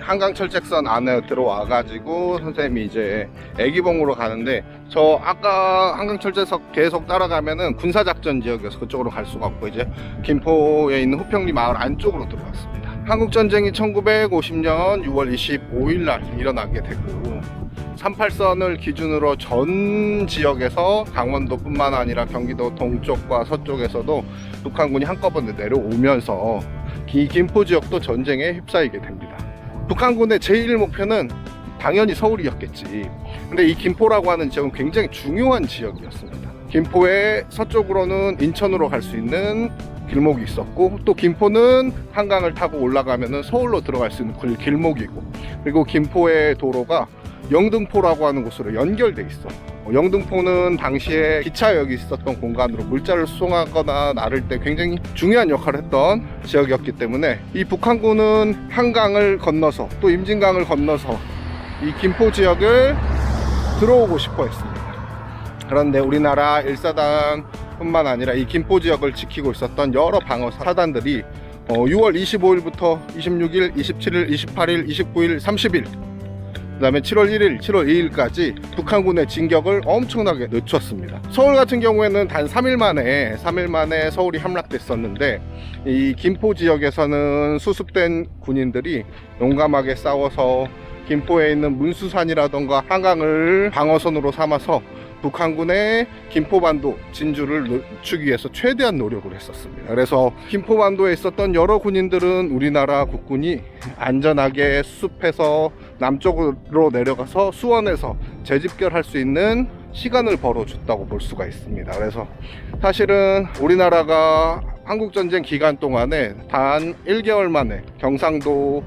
한강철책선 안에 들어와가지고 선생님이 이제 애기봉으로 가는데, 저 아까 한강철책선 계속 따라가면은 군사작전 지역이어서 그쪽으로 갈 수가 없고 이제 김포에 있는 후평리 마을 안쪽으로 들어왔습니다. 한국전쟁이 1950년 6월 25일 날 일어나게 되고, 38선을 기준으로 전 지역에서 강원도뿐만 아니라 경기도 동쪽과 서쪽에서도 북한군이 한꺼번에 내려오면서 이 김포 지역도 전쟁에 휩싸이게 됩니다. 북한군의 제1 목표는 당연히 서울이었겠지. 근데 이 김포라고 하는 지역은 굉장히 중요한 지역이었습니다. 김포의 서쪽으로는 인천으로 갈 수 있는 길목이 있었고, 또 김포는 한강을 타고 올라가면 서울로 들어갈 수 있는 길목이고, 그리고 김포의 도로가 영등포라고 하는 곳으로 연결돼 있어. 영등포는 당시에 기차역이 있었던 공간으로 물자를 수송하거나 나를 때 굉장히 중요한 역할을 했던 지역이었기 때문에 이 북한군은 한강을 건너서 또 임진강을 건너서 이 김포 지역을 들어오고 싶어 했습니다. 그런데 우리나라 1사단 뿐만 아니라 이 김포 지역을 지키고 있었던 여러 방어 사단들이 6월 25일부터 26일, 27일, 28일, 29일, 30일, 그 다음에 7월 1일, 7월 2일까지 북한군의 진격을 엄청나게 늦췄습니다. 서울 같은 경우에는 단 3일 만에 서울이 함락됐었는데, 이 김포 지역에서는 수습된 군인들이 용감하게 싸워서 김포에 있는 문수산이라던가 한강을 방어선으로 삼아서 북한군의 김포반도 진주를 늦추기 위해서 최대한 노력을 했었습니다. 그래서 김포반도에 있었던 여러 군인들은 우리나라 국군이 안전하게 수습해서 남쪽으로 내려가서 수원에서 재집결할 수 있는 시간을 벌어줬다고 볼 수가 있습니다. 그래서 사실은 우리나라가 한국전쟁 기간 동안에 단 1개월 만에 경상도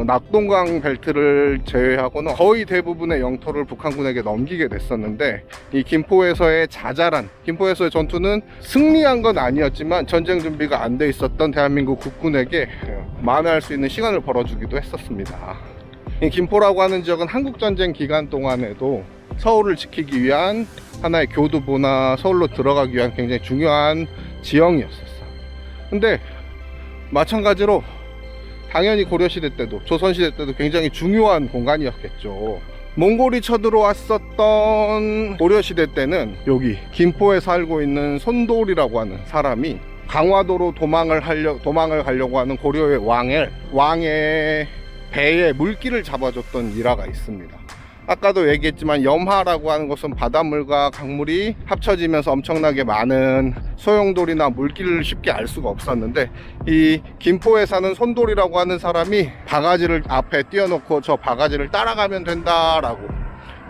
낙동강 벨트를 제외하고는 거의 대부분의 영토를 북한군에게 넘기게 됐었는데, 이 김포에서의 자잘한 김포에서의 전투는 승리한 건 아니었지만 전쟁 준비가 안 돼 있었던 대한민국 국군에게 만회할 수 있는 시간을 벌어주기도 했었습니다. 이 김포라고 하는 지역은 한국전쟁 기간 동안에도 서울을 지키기 위한 하나의 교두보나 서울로 들어가기 위한 굉장히 중요한 지형이었었어. 근데 마찬가지로 당연히 고려시대 때도 조선시대 때도 굉장히 중요한 공간이었겠죠. 몽골이 쳐들어왔었던 고려시대 때는 여기 김포에 살고 있는 손돌이라고 하는 사람이 강화도로 도망을 가려고 하는 고려의 왕의 배에 물기를 잡아줬던 일화가 있습니다. 아까도 얘기했지만 염하라고 하는 것은 바닷물과 강물이 합쳐지면서 엄청나게 많은 소용돌이나 물길을 쉽게 알 수가 없었는데, 이 김포에 사는 손돌이라고 하는 사람이 바가지를 앞에 띄워놓고 저 바가지를 따라가면 된다라고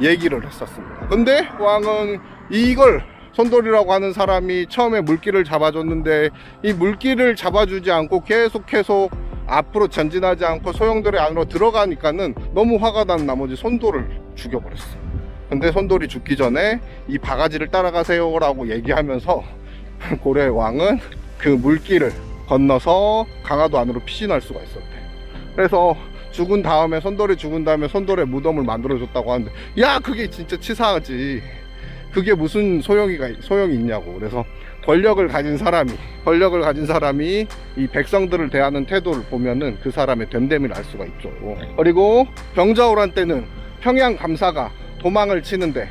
얘기를 했었습니다. 근데 왕은 이걸 손돌이라고 하는 사람이 처음에 물길을 잡아줬는데 이 물길을 잡아주지 않고 계속 앞으로 전진하지 않고 소용돌이 안으로 들어가니까는 너무 화가 난 나머지 손돌을 죽여버렸어. 근데 손돌이 죽기 전에 이 바가지를 따라가세요 라고 얘기하면서 고려의 왕은 그 물길을 건너서 강화도 안으로 피신할 수가 있었대. 그래서 손돌이 죽은 다음에 손돌의 무덤을 만들어줬다고 하는데, 야, 그게 진짜 치사하지. 그게 무슨 소용이 있냐고. 그래서 권력을 가진 사람이 이 백성들을 대하는 태도를 보면은 그 사람의 됨됨이를 알 수가 있죠. 그리고 병자호란 때는 평양 감사가 도망을 치는데,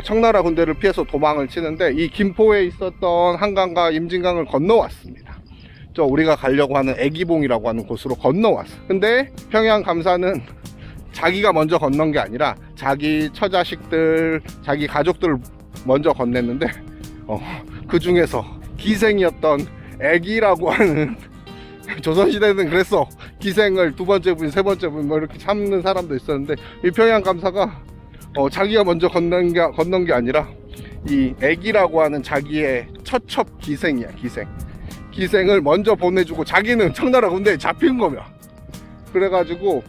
청나라 군대를 피해서 도망을 치는데 이 김포에 있었던 한강과 임진강을 건너왔습니다. 저 우리가 가려고 하는 애기봉이라고 하는 곳으로 건너왔어. 근데 평양 감사는 자기가 먼저 건넌 게 아니라 자기 처자식들, 자기 가족들을 먼저 건넸는데, 그 중에서 기생이었던 애기라고 하는 조선시대는 그랬어. 기생을 두 번째 분, 세 번째 분 이렇게 참는 사람도 있었는데, 이 평양 감사가 자기가 먼저 건넌 게 아니라 이 애기라고 하는 자기의 처첩 기생이야. 기생을 먼저 보내주고 자기는 청나라 군대에 잡힌 거야. 그래가지고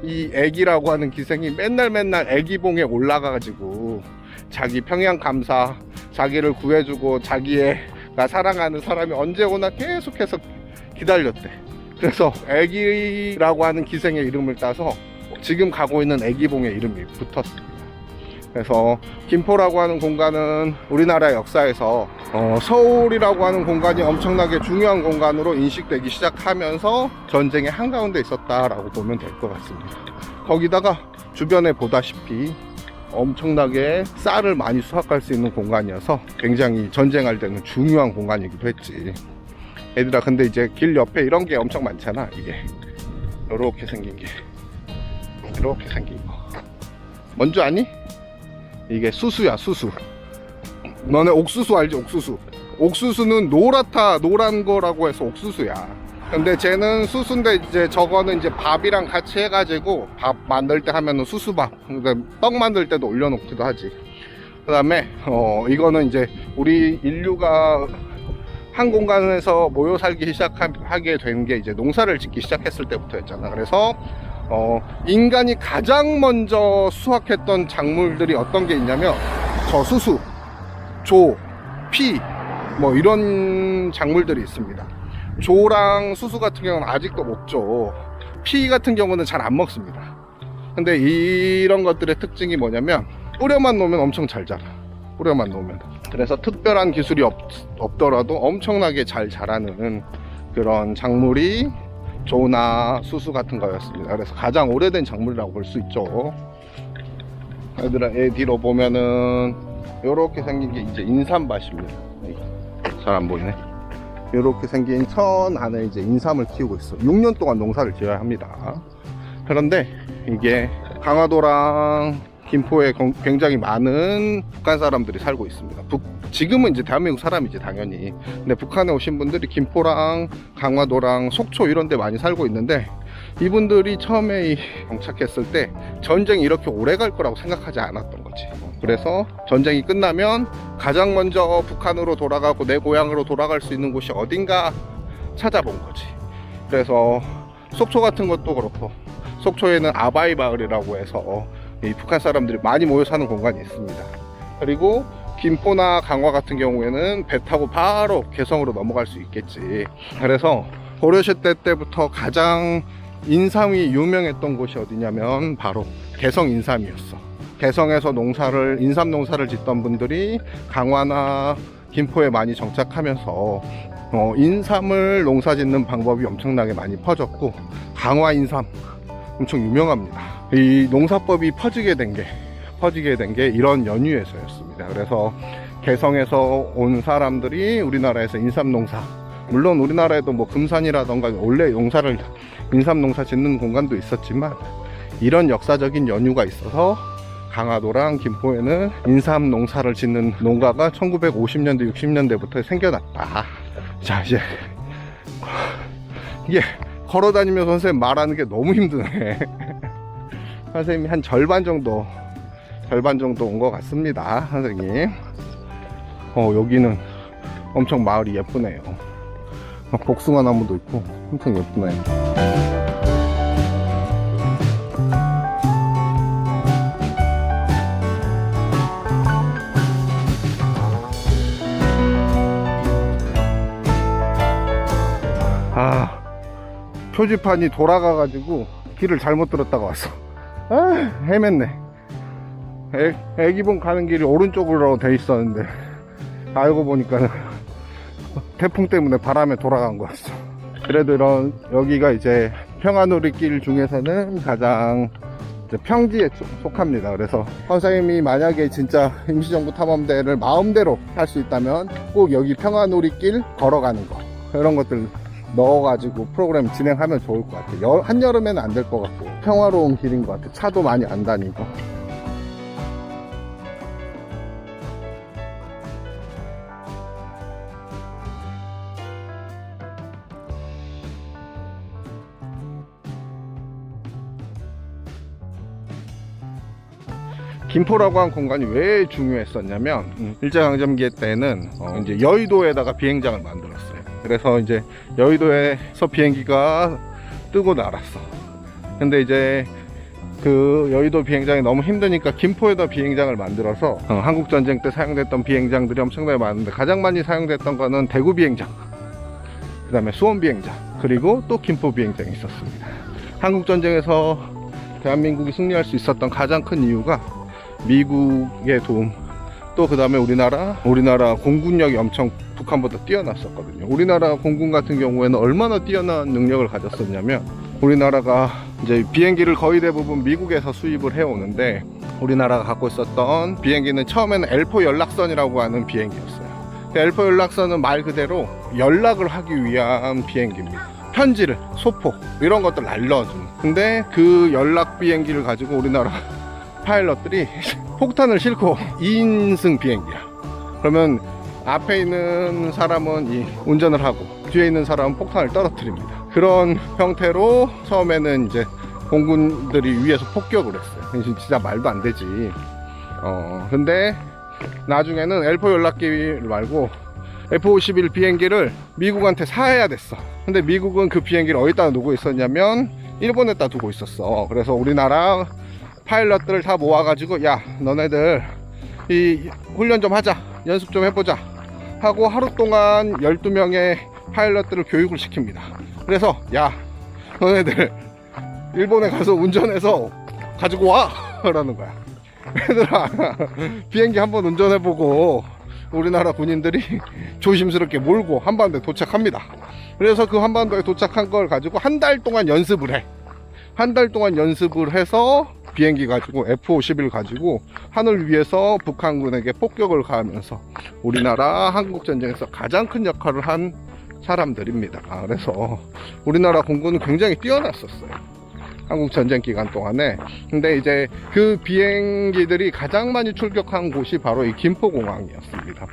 이 애기라고 하는 기생이 맨날 애기봉에 올라가가지고 자기 평양 감사, 자기를 구해주고 자기가 사랑하는 사람이 언제 오나 계속해서 기다렸대. 그래서 애기라고 하는 기생의 이름을 따서 지금 가고 있는 애기봉의 이름이 붙었습니다. 그래서 김포라고 하는 공간은 우리나라 역사에서 서울이라고 하는 공간이 엄청나게 중요한 공간으로 인식되기 시작하면서 전쟁의 한가운데 있었다라고 보면 될 것 같습니다. 거기다가 주변에 보다시피 엄청나게 쌀을 많이 수확할 수 있는 공간이어서 굉장히 전쟁할 때는 중요한 공간이기도 했지. 얘들아, 근데 이제 길 옆에 이런 게 엄청 많잖아. 이게 요렇게 생긴 게, 이렇게 생긴 거 뭔지 아니? 이게 수수야, 수수. 너네 옥수수 알지? 옥수수. 옥수수는 노랗다, 노란 거라고 해서 옥수수야. 근데 쟤는 수수인데 이제 저거는 이제 밥이랑 같이 해가지고 밥 만들 때 하면은 수수밥. 그러니까 떡 만들 때도 올려놓기도 하지. 그 다음에 이거는 이제 우리 인류가 한 공간에서 모여 살기 시작하게 된 게 이제 농사를 짓기 시작했을 때부터였잖아. 그래서 인간이 가장 먼저 수확했던 작물들이 어떤 게 있냐면 저 수수, 조, 피 뭐 이런 작물들이 있습니다. 조랑 수수 같은 경우는 아직도 먹죠. 피 같은 경우는 잘 안 먹습니다. 근데 이런 것들의 특징이 뭐냐면 뿌려만 놓으면 엄청 잘 자라. 뿌려만 놓으면. 그래서 특별한 기술이 없더라도 엄청나게 잘 자라는 그런 작물이 조나 수수 같은 거였습니다. 그래서 가장 오래된 작물이라고 볼 수 있죠. 얘들아, 얘 뒤로 보면은 요렇게 생긴 게 이제 인삼밭입니다. 잘 안 보이네. 요렇게 생긴 천 안에 이제 인삼을 키우고 있어. 6년 동안 농사를 지어야 합니다. 그런데 이게 강화도랑 김포에 굉장히 많은 북한 사람들이 살고 있습니다. 지금은 이제 대한민국 사람이지 당연히. 근데 북한에 오신 분들이 김포랑 강화도랑 속초 이런 데 많이 살고 있는데, 이분들이 처음에 정착했을 때 전쟁이 이렇게 오래 갈 거라고 생각하지 않았던 거지. 그래서 전쟁이 끝나면 가장 먼저 북한으로 돌아가고 내 고향으로 돌아갈 수 있는 곳이 어딘가 찾아본 거지. 그래서 속초 같은 것도 그렇고, 속초에는 아바이 마을이라고 해서 이 북한 사람들이 많이 모여 사는 공간이 있습니다. 그리고 김포나 강화 같은 경우에는 배 타고 바로 개성으로 넘어갈 수 있겠지. 그래서 고려시대 때부터 가장 인삼이 유명했던 곳이 어디냐면 바로 개성 인삼이었어. 개성에서 인삼 농사를 짓던 분들이 강화나 김포에 많이 정착하면서 인삼을 농사 짓는 방법이 엄청나게 많이 퍼졌고, 강화 인삼 엄청 유명합니다. 이 농사법이 퍼지게 된 게 이런 연유에서였습니다. 그래서 개성에서 온 사람들이 우리나라에서 인삼 농사, 물론 우리나라에도 뭐 금산이라던가 원래 인삼 농사 짓는 공간도 있었지만, 이런 역사적인 연유가 있어서 강화도랑 김포에는 인삼 농사를 짓는 농가가 1950년대 60년대부터 생겨났다. 자, 이제 이게 걸어다니면서 선생님 말하는 게 너무 힘드네. 선생님이 한 절반 정도 온 것 같습니다. 선생님. 여기는 엄청 마을이 예쁘네요. 막 복숭아 나무도 있고 엄청 예쁘네요. 표지판이 돌아가가지고 길을 잘못 들었다가 왔어. 헤맸네. 애기봉 가는 길이 오른쪽으로 돼 있었는데 알고 보니까 태풍 때문에 바람에 돌아간 거였어. 그래도 여기가 이제 평화누리길 중에서는 가장 평지에 속합니다. 그래서 선생님이 만약에 진짜 임시정부 탐험대를 마음대로 할 수 있다면 꼭 여기 평화누리길 걸어가는 거, 이런 것들 넣어가지고 프로그램 진행하면 좋을 것 같아요. 한여름에는 안 될 것 같고 평화로운 길인 것 같아요. 차도 많이 안 다니고. 김포라고 한 공간이 왜 중요했었냐면, 일제강점기 때는 이제 여의도에다가 비행장을 만들었어요. 그래서 이제 여의도에서 비행기가 뜨고 날았어. 근데 이제 그 여의도 비행장이 너무 힘드니까 김포에다 비행장을 만들어서 한국전쟁 때 사용됐던 비행장들이 엄청나게 많은데, 가장 많이 사용됐던 거는 대구 비행장, 그 다음에 수원 비행장, 그리고 또 김포 비행장이 있었습니다. 한국전쟁에서 대한민국이 승리할 수 있었던 가장 큰 이유가 미국의 도움, 또 그 다음에 우리나라 공군력이 엄청 북한보다 뛰어났었거든요. 우리나라 공군 같은 경우에는 얼마나 뛰어난 능력을 가졌었냐면, 우리나라가 이제 비행기를 거의 대부분 미국에서 수입을 해오는데, 우리나라가 갖고 있었던 비행기는 처음에는 L4 연락선이라고 하는 비행기였어요. L4 연락선은 말 그대로 연락을 하기 위한 비행기입니다. 편지를, 소포 이런 것들 날려주는. 근데 그 연락 비행기를 가지고 우리나라 파일럿들이 폭탄을 싣고 2인승 비행기야. 그러면 앞에 있는 사람은 운전을 하고 뒤에 있는 사람은 폭탄을 떨어뜨립니다. 그런 형태로 처음에는 이제 공군들이 위에서 폭격을 했어요. 진짜 말도 안 되지. 근데 나중에는 L4 연락기 말고 F-51 비행기를 미국한테 사야 됐어. 근데 미국은 그 비행기를 어디다 두고 있었냐면 일본에다 두고 있었어. 그래서 우리나라 파일럿들을 다 모아가지고, 야, 너네들 이 훈련 좀 하자, 연습 좀 해보자 하고 하루 동안 12명의 파일럿들을 교육을 시킵니다. 그래서 야, 너네들 일본에 가서 운전해서 가지고 와 라는 거야. 얘들아, 비행기 한번 운전해보고 우리나라 군인들이 조심스럽게 몰고 한반도에 도착합니다. 그래서 그 한반도에 도착한 걸 가지고 한 달 동안 연습을 해. 한 달 동안 연습을 해서 비행기 가지고 F-51 가지고 하늘 위에서 북한군에게 폭격을 가하면서 우리나라 한국전쟁에서 가장 큰 역할을 한 사람들입니다. 그래서 우리나라 공군은 굉장히 뛰어났었어요, 한국전쟁 기간 동안에. 근데 이제 그 비행기들이 가장 많이 출격한 곳이 바로 이 김포공항이었습니다.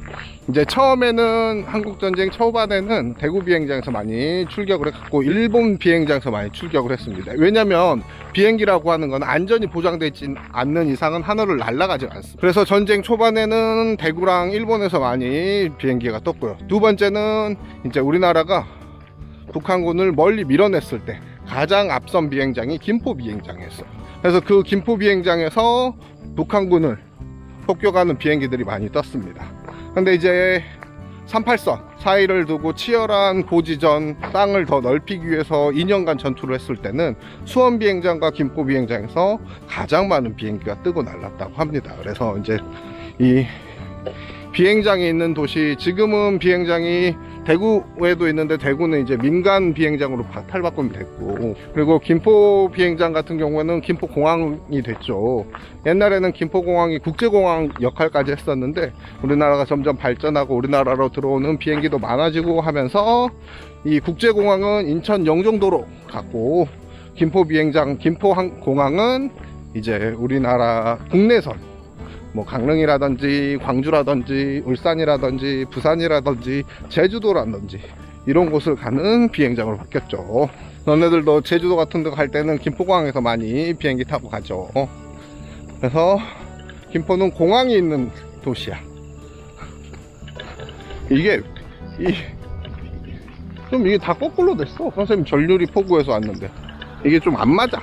이제 처음에는 한국전쟁 초반에는 대구 비행장에서 많이 출격을 했고, 일본 비행장에서 많이 출격을 했습니다. 왜냐면 비행기라고 하는 건 안전이 보장되지 않는 이상은 하늘을 날아가지 않습니다. 그래서 전쟁 초반에는 대구랑 일본에서 많이 비행기가 떴고요. 두 번째는 이제 우리나라가 북한군을 멀리 밀어냈을 때 가장 앞선 비행장이 김포 비행장이었어요. 그래서 그 김포 비행장에서 북한군을 폭격하는 비행기들이 많이 떴습니다. 근데 이제 38선 사이를 두고 치열한 고지전 땅을 더 넓히기 위해서 2년간 전투를 했을 때는 수원 비행장과 김포 비행장에서 가장 많은 비행기가 뜨고 날랐다고 합니다. 그래서 이제 이 비행장이 있는 도시, 지금은 비행장이 대구에도 있는데 대구는 이제 민간 비행장으로 탈바꿈이 됐고, 그리고 김포 비행장 같은 경우에는 김포공항이 됐죠. 옛날에는 김포공항이 국제공항 역할까지 했었는데 우리나라가 점점 발전하고 우리나라로 들어오는 비행기도 많아지고 하면서 이 국제공항은 인천 영종도로 갔고, 김포 비행장, 김포공항은 이제 우리나라 국내선, 뭐 강릉이라든지 광주라든지 울산이라든지 부산이라든지 제주도라든지 이런 곳을 가는 비행장으로 바뀌었죠. 너네들도 제주도 같은 데 갈 때는 김포공항에서 많이 비행기 타고 가죠. 그래서 김포는 공항이 있는 도시야. 이게 좀 이게 다 거꾸로 됐어. 선생님 전율이 포구에서 왔는데 이게 좀 안 맞아.